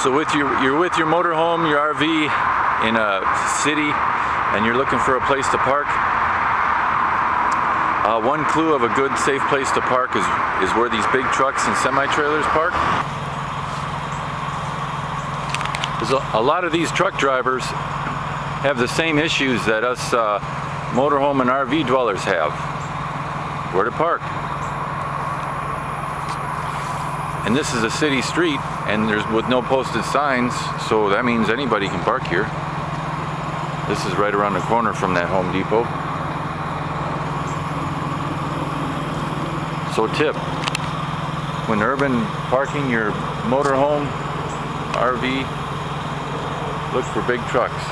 So you're with your motorhome, your RV in a city, and you're looking for a place to park. One clue of a good, safe place to park is where these big trucks and semi-trailers park. A lot of these truck drivers have the same issues that us motorhome and RV dwellers have. Where to park. And this is a city street, and there's with no posted signs, so that means anybody can park here. This is right around the corner from that Home Depot. So tip, when urban parking your motorhome, RV, look for big trucks.